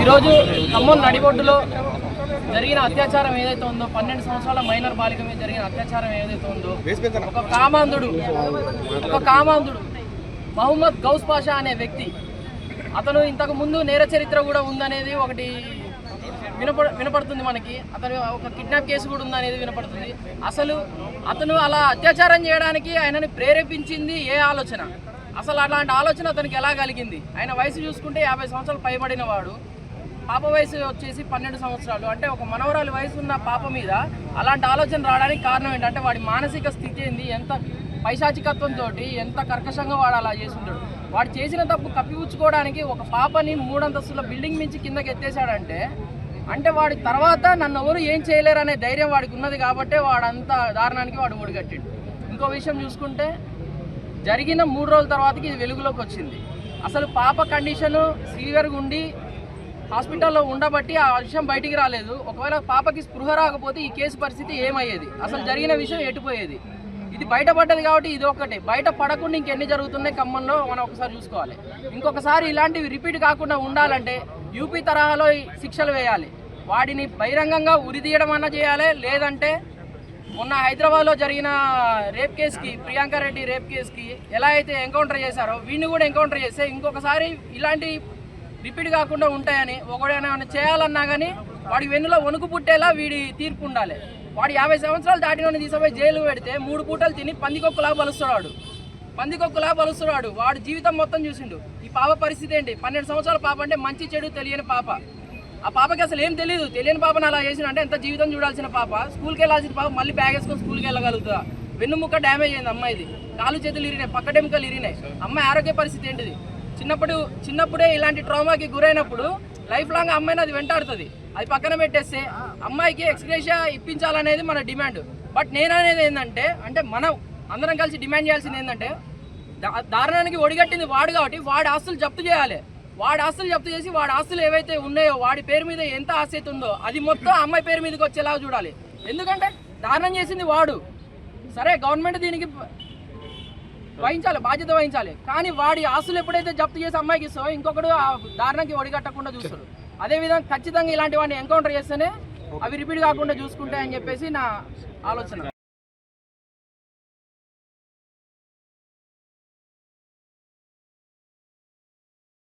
ఈరోజు ఖమ్మం నడిబొడ్డులో జరిగిన అత్యాచారం ఏదైతే ఉందో 12 సంవత్సరాల మైనర్ బాలిక మీద జరిగిన అత్యాచారం ఏదైతే ఉందో ఒక కామాంధుడు మహమ్మద్ గౌస్ పాషా అనే వ్యక్తి అతను ఇంతకు ముందు నేర చరిత్ర కూడా ఉందనేది ఒకటి వినపడుతుంది మనకి. అతను ఒక కిడ్నాప్ కేసు కూడా ఉందనేది వినపడుతుంది. అసలు అతను అలా అత్యాచారం చేయడానికి ఆయనని ప్రేరేపించింది ఏ ఆలోచన? అసలు అలాంటి ఆలోచన అతనికి ఎలా కలిగింది? ఆయన వయసు చూసుకుంటే 50 సంవత్సరాలు పైబడిన వాడు, పాప వయసు వచ్చేసి 12 సంవత్సరాలు. అంటే ఒక మనవరాలి వయసు ఉన్న పాప మీద అలాంటి ఆలోచన రావడానికి కారణం ఏంటంటే వాడి మానసిక స్థితి ఏంది, ఎంత పైశాచికత్వంతో, ఎంత కర్కశంగా వాడు అలా చేస్తుంటాడు. వాడు చేసిన తప్పు కప్పిపుచ్చుకోవడానికి ఒక పాపని 3 అంతస్తుల బిల్డింగ్ నుంచి కిందకి ఎత్తేసాడంటే అంటే వాడి తర్వాత నన్ను ఎవరు ఏం చేయలేరు అనే ధైర్యం వాడికి ఉన్నది కాబట్టి వాడంతా దారుణానికి వాడు ఒడిగట్టిండు. ఇంకో విషయం చూసుకుంటే జరిగిన 3 రోజుల తర్వాతకి ఇది వెలుగులోకి వచ్చింది. అసలు పాప కండిషను సివియర్గా ఉండి హాస్పిటల్లో ఉండబట్టి ఆ విషయం బయటికి రాలేదు. ఒకవేళ పాపకి స్పృహ రాకపోతే ఈ కేసు పరిస్థితి ఏమయ్యేది? అసలు జరిగిన విషయం ఎటుపోయేది? ఇది బయటపడ్డది కాబట్టి ఇది ఒకటే. బయట పడకుండా ఇంకెన్ని జరుగుతున్నాయి ఖమ్మంలో మనం ఒకసారి చూసుకోవాలి. ఇంకొకసారి ఇలాంటివి రిపీట్ కాకుండా ఉండాలంటే యూపీ తరహాలో శిక్షలు వేయాలి. వాడిని బహిరంగంగా ఉరిదీయడం అన్నా చేయాలి. లేదంటే మొన్న హైదరాబాద్లో జరిగిన రేప్ కేసుకి, ప్రియాంక రెడ్డి రేప్ కేసుకి ఎలా అయితే ఎన్కౌంటర్ చేశారో వీడిని కూడా ఎన్కౌంటర్ చేస్తే ఇంకొకసారి ఇలాంటి రిపీట్ కాకుండా ఉంటాయని ఒకడైనా చేయాలన్నా కానీ వాడి వెన్నులో వణుకు పుట్టేలా వీడి తీర్పు ఉండాలి. వాడు 50 సంవత్సరాలు దాటినోని తీసుకుపోయి జైలు పెడితే 3 పూటలు తిని పందికొక్కులా బలుస్తున్నాడు. వాడు జీవితం మొత్తం చూసిండు. ఈ పాప పరిస్థితి ఏంటి? 12 సంవత్సరాల పాప అంటే మంచి చెడు తెలియని పాప. ఆ పాపకి అసలు ఏం తెలియదు. తెలియని పాపను అలా చేసిన అంటే ఎంత జీవితం చూడాల్సిన పాప, స్కూల్కి వెళ్ళాల్సిన పాప మళ్ళీ బ్యాగ్ వేసుకొని స్కూల్కి వెళ్ళగలుగుతుందా? వెన్నుముక్క డ్యామేజ్ అయింది అమ్మాయిది, కాలు చేతులు ఇరినాయి, పక్కటెముకలు ఇరినాయి. అమ్మాయి ఆరోగ్య పరిస్థితి ఏంటిది? చిన్నప్పుడే ఇలాంటి ట్రామాకి గురైనప్పుడు లైఫ్ లాంగ్ అమ్మాయిని అది వెంటాడుతుంది. అది పక్కన పెట్టేస్తే అమ్మాయికి ఎక్స్గ్రేషియా ఇప్పించాలనేది మన డిమాండ్. బట్ నేను అనేది ఏంటంటే మనం అందరం కలిసి డిమాండ్ చేయాల్సింది ఏంటంటే దారుణానికి ఒడిగట్టింది వాడు కాబట్టి వాడి ఆస్తులు జప్తు చేయాలి. వాడి ఆస్తులు జప్తు చేసి వాడి ఆస్తులు ఏవైతే ఉన్నాయో వాడి పేరు మీద ఎంత ఆస్తి ఉందో అది మొత్తం అమ్మాయి పేరు మీదకి వచ్చేలాగా చూడాలి. ఎందుకంటే దారుణం చేసింది వాడు. సరే గవర్నమెంట్ దీనికి బాధ్యత వహించాలి. కానీ వాడి ఆస్తులు ఎప్పుడైతే జప్తు చేసి అమ్మాయికి ఇస్తో ఇంకొకడు ఆ దారుణానికి ఒడిగట్టకుండా చూస్తాడు. అదేవిధంగా ఖచ్చితంగా ఇలాంటి వాడిని ఎన్కౌంటర్ చేస్తేనే అవి రిపీట్ కాకుండా చూసుకుంటాయని చెప్పేసి నా ఆలోచన.